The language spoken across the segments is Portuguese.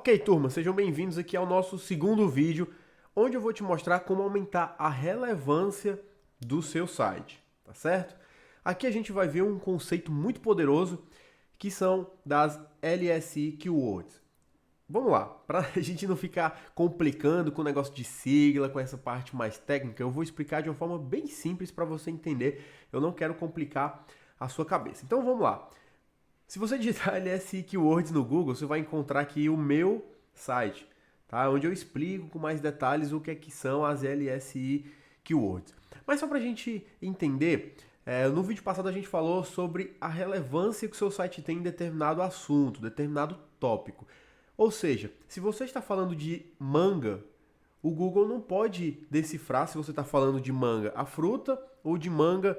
Ok, turma, sejam bem-vindos aqui ao nosso segundo vídeo, onde eu vou te mostrar como aumentar a relevância do seu site, tá certo? Aqui a gente vai ver um conceito muito poderoso, que são das LSI Keywords. Vamos lá, para a gente não ficar complicando com o negócio de sigla, com essa parte mais técnica, eu vou explicar de uma forma bem simples para você entender. Eu não quero complicar a sua cabeça. Então vamos lá. Se você digitar LSI Keywords no Google, você vai encontrar aqui o meu site, tá? Onde eu explico com mais detalhes o que é que são as LSI Keywords. Mas só para a gente entender, no vídeo passado a gente falou sobre a relevância que o seu site tem em determinado assunto, determinado tópico. Ou seja, se você está falando de manga, o Google não pode decifrar se você está falando de manga a fruta ou de manga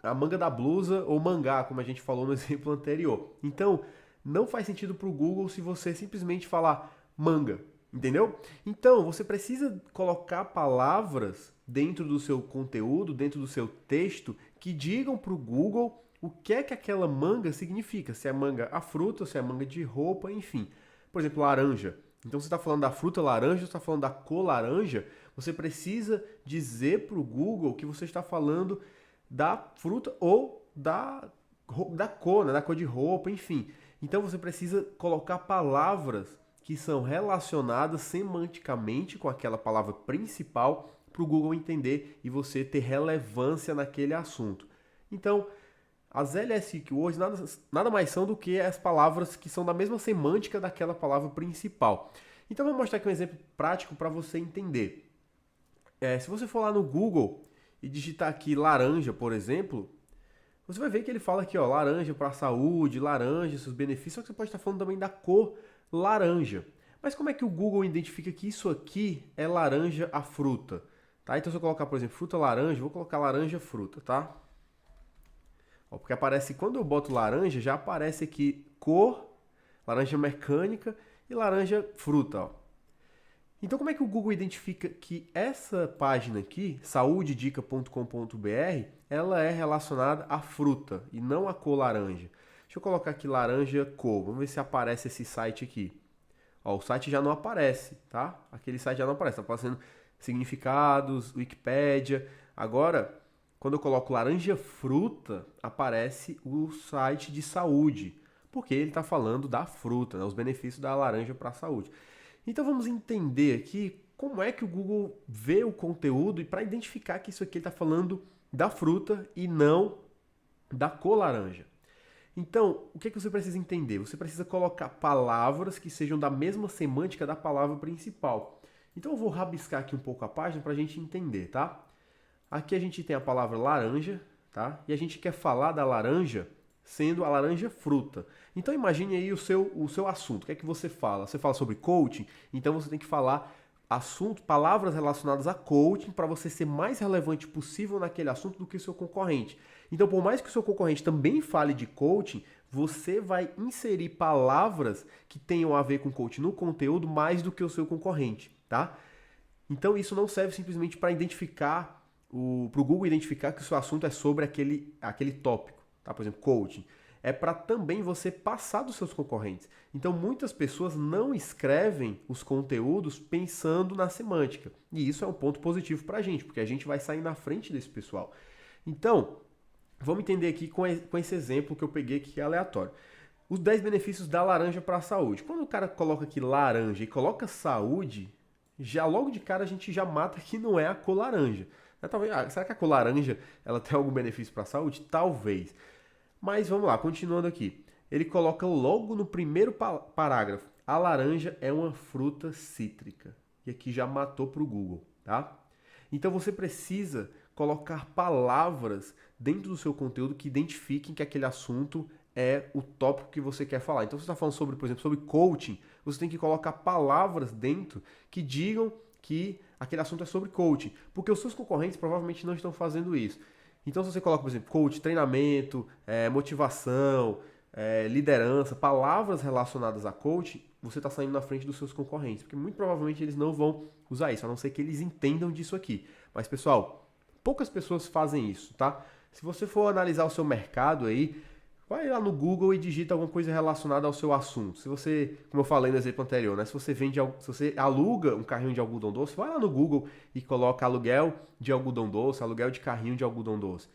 a manga da blusa ou mangá, como a gente falou no exemplo anterior. Então, não faz sentido para o Google se você simplesmente falar manga, entendeu? Então, você precisa colocar palavras dentro do seu conteúdo, dentro do seu texto, que digam para o Google o que é que aquela manga significa. Se é manga a fruta, se é manga de roupa, enfim. Por exemplo, laranja. Então, você está falando da fruta laranja, você está falando da cor laranja, você precisa dizer para o Google que você está falando da fruta ou da cor, né? Da cor de roupa, enfim. Então, você precisa colocar palavras que são relacionadas semanticamente com aquela palavra principal para o Google entender e você ter relevância naquele assunto. Então, as LSI Keywords nada mais são do que as palavras que são da mesma semântica daquela palavra principal. Então, eu vou mostrar aqui um exemplo prático para você entender. Se você for lá no Google e digitar aqui laranja, por exemplo, você vai ver que ele fala aqui, ó, laranja para a saúde, laranja, seus benefícios, só que você pode estar falando também da cor laranja. Mas como é que o Google identifica que isso aqui é laranja a fruta? Tá? Então, se eu colocar, por exemplo, fruta laranja, vou colocar laranja fruta, tá? Ó, porque aparece, quando eu boto laranja, já aparece aqui cor, laranja mecânica e laranja fruta, ó. Então, como é que o Google identifica que essa página aqui, saudedica.com.br, ela é relacionada à fruta e não à cor laranja? Deixa eu colocar aqui laranja cor, vamos ver se aparece esse site aqui. Ó, o site já não aparece, tá? Aquele site já não aparece, tá aparecendo significados, Wikipédia. Agora, quando eu coloco laranja fruta, aparece o site de saúde, porque ele está falando da fruta, né? Os benefícios da laranja para a saúde. Então vamos entender aqui como é que o Google vê o conteúdo e para identificar que isso aqui está falando da fruta e não da cor laranja. Então, o que você precisa entender? Você precisa colocar palavras que sejam da mesma semântica da palavra principal. Então eu vou rabiscar aqui um pouco a página para a gente entender, tá? Aqui a gente tem a palavra laranja, tá? E a gente quer falar da laranja sendo a laranja fruta. Então imagine aí o seu assunto. O que é que você fala? Você fala sobre coaching? Então você tem que falar palavras relacionadas a coaching para você ser mais relevante possível naquele assunto do que o seu concorrente. Então, por mais que o seu concorrente também fale de coaching, você vai inserir palavras que tenham a ver com coaching no conteúdo mais do que o seu concorrente, tá? Então isso não serve simplesmente para identificar, para o Google identificar que o seu assunto é sobre aquele tópico. Tá? Por exemplo, coaching, é para também você passar dos seus concorrentes. Então, muitas pessoas não escrevem os conteúdos pensando na semântica. E isso é um ponto positivo para a gente, porque a gente vai sair na frente desse pessoal. Então, vamos entender aqui com esse exemplo que eu peguei aqui, que é aleatório. Os 10 benefícios da laranja para a saúde. Quando o cara coloca aqui laranja e coloca saúde, já logo de cara a gente já mata que não é a cor laranja. Talvez, será que a cor laranja ela tem algum benefício para a saúde? Talvez. Mas vamos lá, continuando aqui. Ele coloca logo no primeiro parágrafo: a laranja é uma fruta cítrica. E aqui já matou para o Google, tá? Então você precisa colocar palavras dentro do seu conteúdo que identifiquem que aquele assunto é o tópico que você quer falar. Então, se você está falando sobre, por exemplo, sobre coaching, você tem que colocar palavras dentro que digam que aquele assunto é sobre coaching, porque os seus concorrentes provavelmente não estão fazendo isso. Então, se você coloca, por exemplo, coach, treinamento, motivação, liderança, palavras relacionadas a coaching, você está saindo na frente dos seus concorrentes, porque muito provavelmente eles não vão usar isso, a não ser que eles entendam disso aqui. Mas, pessoal, poucas pessoas fazem isso, tá? Se você for analisar o seu mercado aí, Vai lá no Google e digita alguma coisa relacionada ao seu assunto. Se você, como eu falei no exemplo anterior, né? Se você se você aluga um carrinho de algodão doce, vai lá no Google e coloca aluguel de algodão doce, aluguel de carrinho de algodão doce.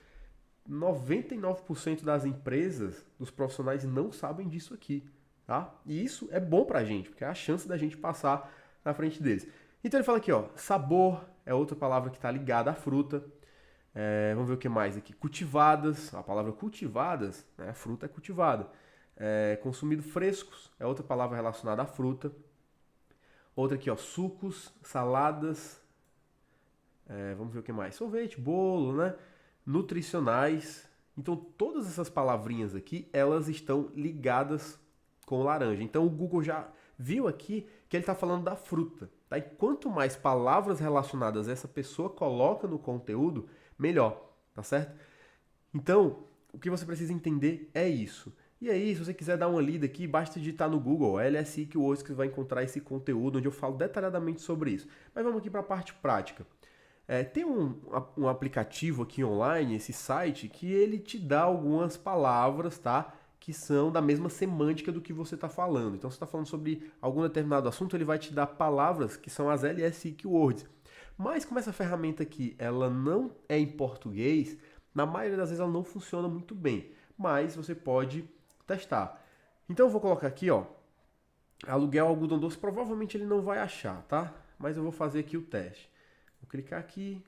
99% das empresas, dos profissionais não sabem disso aqui, tá? E isso é bom pra gente, porque é a chance da gente passar na frente deles. Então ele fala aqui, ó, sabor é outra palavra que está ligada à fruta. Vamos ver o que mais aqui. Cultivadas, a palavra cultivadas, né, a fruta é cultivada. Consumido frescos é outra palavra relacionada à fruta. Outra aqui, ó, sucos, saladas. Vamos ver o que mais. Sorvete, bolo, né? Nutricionais. Então todas essas palavrinhas aqui, elas estão ligadas com laranja. Então o Google já viu aqui que ele está falando da fruta. Tá? E quanto mais palavras relacionadas essa pessoa coloca no conteúdo, melhor, tá certo? Então, o que você precisa entender é isso. E aí, se você quiser dar uma lida aqui, basta digitar no Google LSI Keywords que você vai encontrar esse conteúdo onde eu falo detalhadamente sobre isso. Mas vamos aqui para a parte prática. Tem um aplicativo aqui online, esse site, que ele te dá algumas palavras, tá? Que são da mesma semântica do que você está falando. Então, se você está falando sobre algum determinado assunto, ele vai te dar palavras que são as LSI Keywords. Mas como essa ferramenta aqui, ela não é em português, na maioria das vezes ela não funciona muito bem. Mas você pode testar. Então, eu vou colocar aqui, ó, aluguel algodão doce. Provavelmente ele não vai achar, tá? Mas eu vou fazer aqui o teste. Vou clicar aqui.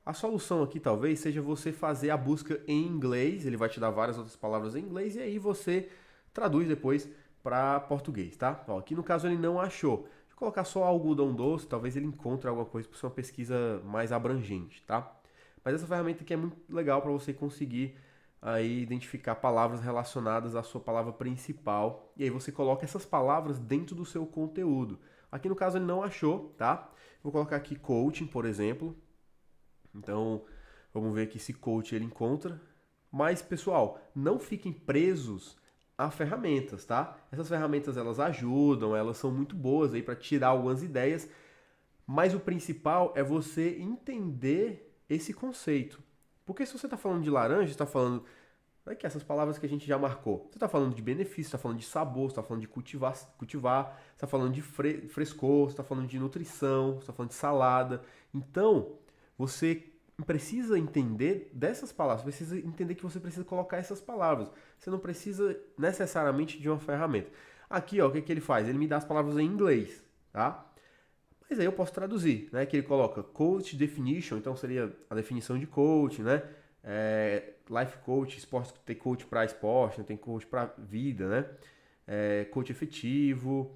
A solução aqui talvez seja você fazer a busca em inglês, ele vai te dar várias outras palavras em inglês e aí você traduz depois para português, tá? Ó, aqui no caso ele não achou. Deixa eu colocar só algodão doce, talvez ele encontre alguma coisa para ser uma pesquisa mais abrangente, tá? Mas essa ferramenta aqui é muito legal para você conseguir aí identificar palavras relacionadas à sua palavra principal e aí você coloca essas palavras dentro do seu conteúdo. Aqui no caso ele não achou, tá? Vou colocar aqui coaching, por exemplo. Então, vamos ver aqui se coach ele encontra. Mas, pessoal, não fiquem presos a ferramentas, tá? Essas ferramentas, elas ajudam, elas são muito boas aí para tirar algumas ideias, mas o principal é você entender esse conceito. Porque se você está falando de laranja, está falando que essas palavras que a gente já marcou. Você está falando de benefício, está falando de sabor, está falando de cultivar, está falando de frescor, está falando de nutrição, está falando de salada. Então, você precisa entender dessas palavras, precisa entender que você precisa colocar essas palavras. Você não precisa necessariamente de uma ferramenta. Aqui, ó, o que ele faz? Ele me dá as palavras em inglês, tá? Mas aí eu posso traduzir, né? Que ele coloca coach definition, então seria a definição de coach, né? Life coach, esporte, tem coach para esporte, né? Tem coach para vida, né? Coach efetivo,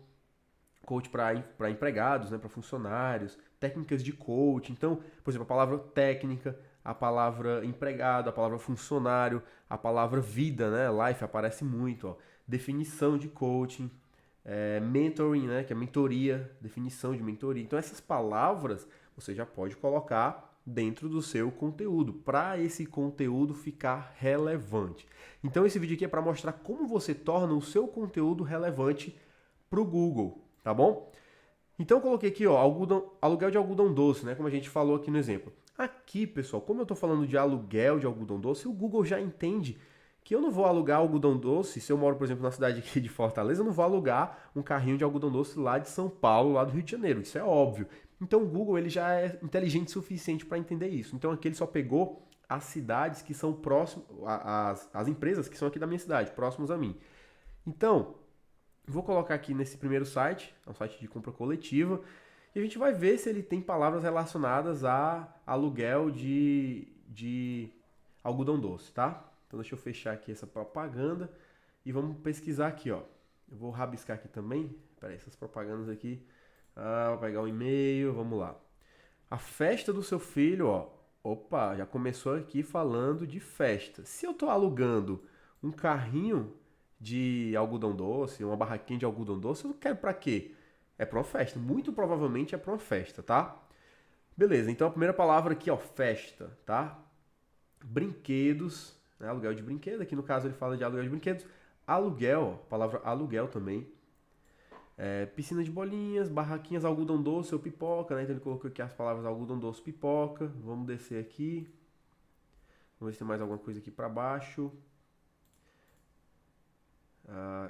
coach para empregados, né? Para funcionários, técnicas de coach. Então, por exemplo, a palavra técnica, a palavra empregado, a palavra funcionário, a palavra vida, né? Life aparece muito, ó. Definição de coaching, mentoring, né? Que é mentoria, definição de mentoria. Então, essas palavras você já pode colocar dentro do seu conteúdo, para esse conteúdo ficar relevante. Então esse vídeo aqui é para mostrar como você torna o seu conteúdo relevante para o Google, tá bom? Então eu coloquei aqui, ó, aluguel de algodão doce, né, como a gente falou aqui no exemplo. Aqui, pessoal, como eu estou falando de aluguel de algodão doce, o Google já entende que eu não vou alugar algodão doce, se eu moro, por exemplo, na cidade aqui de Fortaleza, eu não vou alugar um carrinho de algodão doce lá de São Paulo, lá do Rio de Janeiro, isso é óbvio. Então o Google ele já é inteligente o suficiente para entender isso. Então aqui ele só pegou as cidades que são próximas, as empresas que são aqui da minha cidade, próximos a mim. Então, vou colocar aqui nesse primeiro site, é um site de compra coletiva, e a gente vai ver se ele tem palavras relacionadas a aluguel de algodão doce, tá? Então deixa eu fechar aqui essa propaganda e vamos pesquisar aqui, ó. Eu vou rabiscar aqui também, peraí, essas propagandas aqui. Vou pegar um e-mail, vamos lá. A festa do seu filho, ó. Opa, já começou aqui falando de festa. Se eu tô alugando um carrinho de algodão doce, uma barraquinha de algodão doce, eu quero pra quê? É pra uma festa. Muito provavelmente é pra uma festa, tá? Beleza, então a primeira palavra aqui, ó, festa, tá? Brinquedos, né? Aluguel de brinquedo. Aqui no caso ele fala de aluguel de brinquedos. Aluguel, ó, palavra aluguel também. Piscina de bolinhas, barraquinhas, algodão doce ou pipoca, né? Então ele colocou aqui as palavras algodão doce, pipoca. Vamos descer aqui. Vamos ver se tem mais alguma coisa aqui para baixo.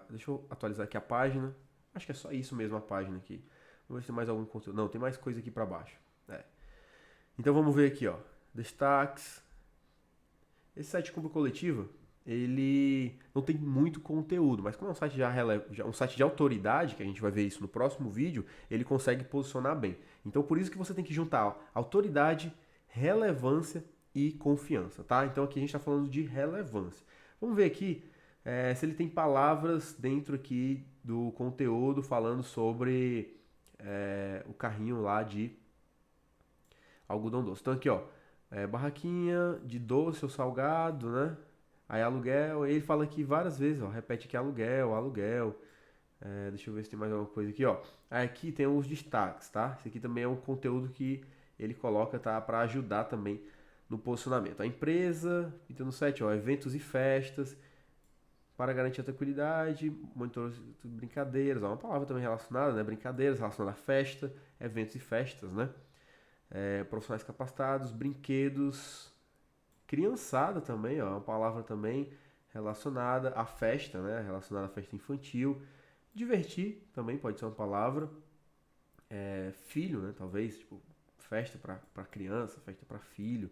Deixa eu atualizar aqui a página. Acho que é só isso mesmo a página aqui. Vamos ver se tem mais algum conteúdo. Não, tem mais coisa aqui para baixo. Então vamos ver aqui, ó. Destaques. Esse site de compra coletiva, ele não tem muito conteúdo, mas como é um site um site de autoridade, que a gente vai ver isso no próximo vídeo, ele consegue posicionar bem. Então por isso que você tem que juntar autoridade, relevância e confiança, tá? Então aqui a gente está falando de relevância. Vamos ver aqui se ele tem palavras dentro aqui do conteúdo falando sobre o carrinho lá de algodão doce. Então aqui, ó, barraquinha de doce ou salgado, né? Aí aluguel, ele fala aqui várias vezes, ó, repete aqui aluguel. Deixa eu ver se tem mais alguma coisa aqui, ó. Aqui tem os destaques, tá? Esse aqui também é um conteúdo que ele coloca, tá? Para ajudar também no posicionamento. A empresa, então no site, ó, eventos e festas, para garantir a tranquilidade, monitoramento de brincadeiras, ó, uma palavra também relacionada, né? Brincadeiras, relacionada a festa, eventos e festas, né? Profissionais capacitados, brinquedos, criançada também, ó, uma palavra também relacionada à festa, né? Relacionada à festa infantil. Divertir também pode ser uma palavra. Filho, né? Talvez, tipo, festa para criança, festa para filho.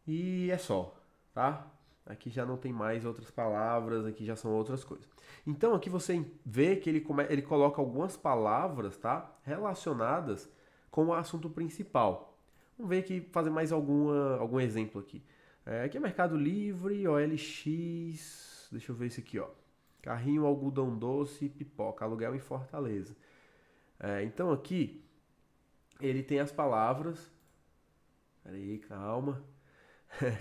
E é só, tá? Aqui já não tem mais outras palavras, aqui já são outras coisas. Então aqui você vê que ele coloca algumas palavras, tá? Relacionadas com o assunto principal. Vamos ver aqui, fazer mais algum exemplo aqui. Aqui é Mercado Livre, OLX, deixa eu ver esse aqui, ó. Carrinho, algodão doce, pipoca, aluguel em Fortaleza. Então aqui, ele tem as palavras, peraí, calma,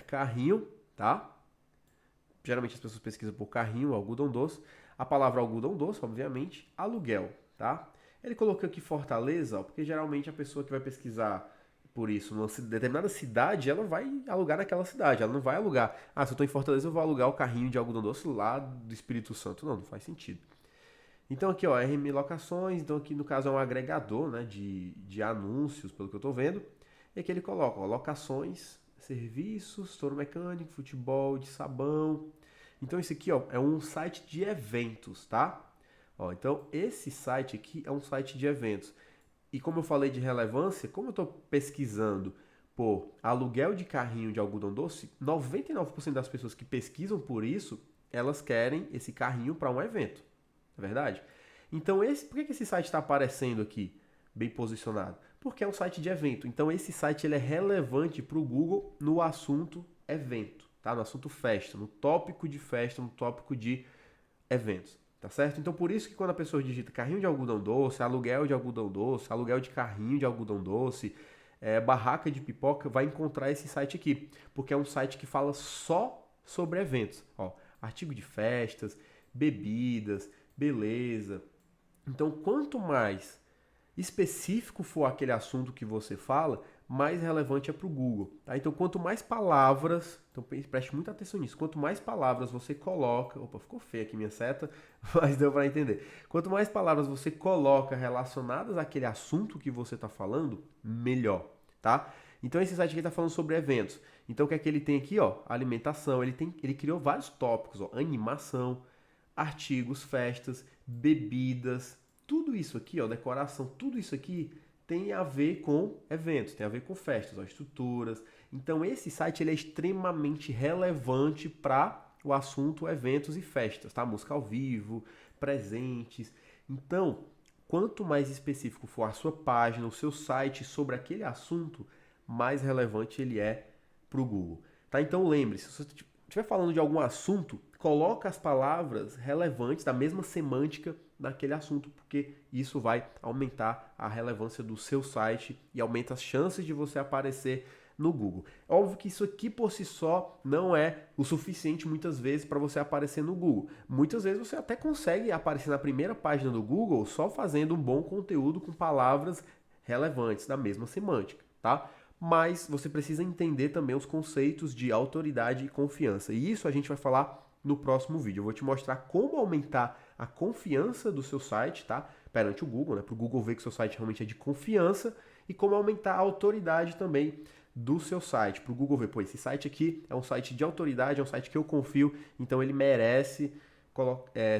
carrinho, tá? Geralmente as pessoas pesquisam por carrinho, algodão doce. A palavra algodão doce, obviamente, aluguel, tá? Ele colocou aqui Fortaleza, ó, porque geralmente a pessoa que vai pesquisar por isso numa determinada cidade, ela vai alugar naquela cidade. Ela não vai alugar, se eu estou em Fortaleza, eu vou alugar o carrinho de algodão doce lá do Espírito Santo. Não faz sentido. Então aqui, ó, RM Locações, então aqui no caso é um agregador, né, de anúncios, pelo que eu estou vendo. E aqui ele coloca, ó, locações, serviços, touro mecânico, futebol, de sabão. Então esse aqui, ó, é um site de eventos, tá? Ó, então esse site aqui é um site de eventos. E como eu falei de relevância, como eu estou pesquisando por aluguel de carrinho de algodão doce, 99% das pessoas que pesquisam por isso, elas querem esse carrinho para um evento. Não é verdade? Então por que esse site está aparecendo aqui, bem posicionado? Porque é um site de evento. Então esse site ele é relevante para o Google no assunto evento, tá? No assunto festa, no tópico de festa, no tópico de eventos. Tá certo? Então por isso que quando a pessoa digita carrinho de algodão doce, aluguel de algodão doce, aluguel de carrinho de algodão doce, barraca de pipoca, vai encontrar esse site aqui. Porque é um site que fala só sobre eventos. Ó, artigo de festas, bebidas, beleza. Então quanto mais específico for aquele assunto que você fala, mais relevante é para o Google. Tá? Então, quanto mais palavras, então preste muita atenção nisso, quanto mais palavras você coloca, opa, ficou feia aqui minha seta, mas deu para entender. Quanto mais palavras você coloca relacionadas àquele assunto que você está falando, melhor, tá? Então, esse site aqui está falando sobre eventos. Então, o que é que ele tem aqui? Ó, alimentação, ele criou vários tópicos, ó, animação, artigos, festas, bebidas, tudo isso aqui, ó, decoração, tudo isso aqui tem a ver com eventos, tem a ver com festas, ó, estruturas. Então esse site ele é extremamente relevante para o assunto eventos e festas, tá? Música ao vivo, presentes. Então, quanto mais específico for a sua página, o seu site sobre aquele assunto, mais relevante ele é para o Google, tá? Então lembre-se, se você estiver falando de algum assunto, coloca as palavras relevantes da mesma semântica naquele assunto, porque isso vai aumentar a relevância do seu site e aumenta as chances de você aparecer no Google. Óbvio que isso aqui por si só não é o suficiente muitas vezes para você aparecer no Google. Muitas vezes você até consegue aparecer na primeira página do Google só fazendo um bom conteúdo com palavras relevantes da mesma semântica, tá? Mas você precisa entender também os conceitos de autoridade e confiança. E isso a gente vai falar no próximo vídeo. Eu vou te mostrar como aumentar a confiança do seu site, tá? Perante o Google, né? Para o Google ver que o seu site realmente é de confiança e como aumentar a autoridade também do seu site, para o Google ver, pô, esse site aqui é um site de autoridade, é um site que eu confio, então ele merece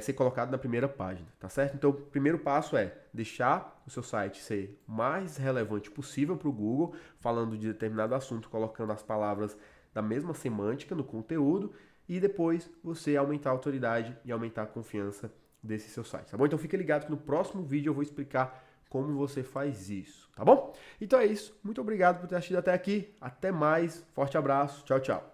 ser colocado na primeira página, tá certo? Então, o primeiro passo é deixar o seu site ser o mais relevante possível para o Google, falando de determinado assunto, colocando as palavras da mesma semântica no conteúdo, e depois você aumentar a autoridade e aumentar a confiança desse seu site, tá bom? Então fique ligado que no próximo vídeo eu vou explicar como você faz isso, tá bom? Então é isso, muito obrigado por ter assistido até aqui, até mais, forte abraço, tchau, tchau.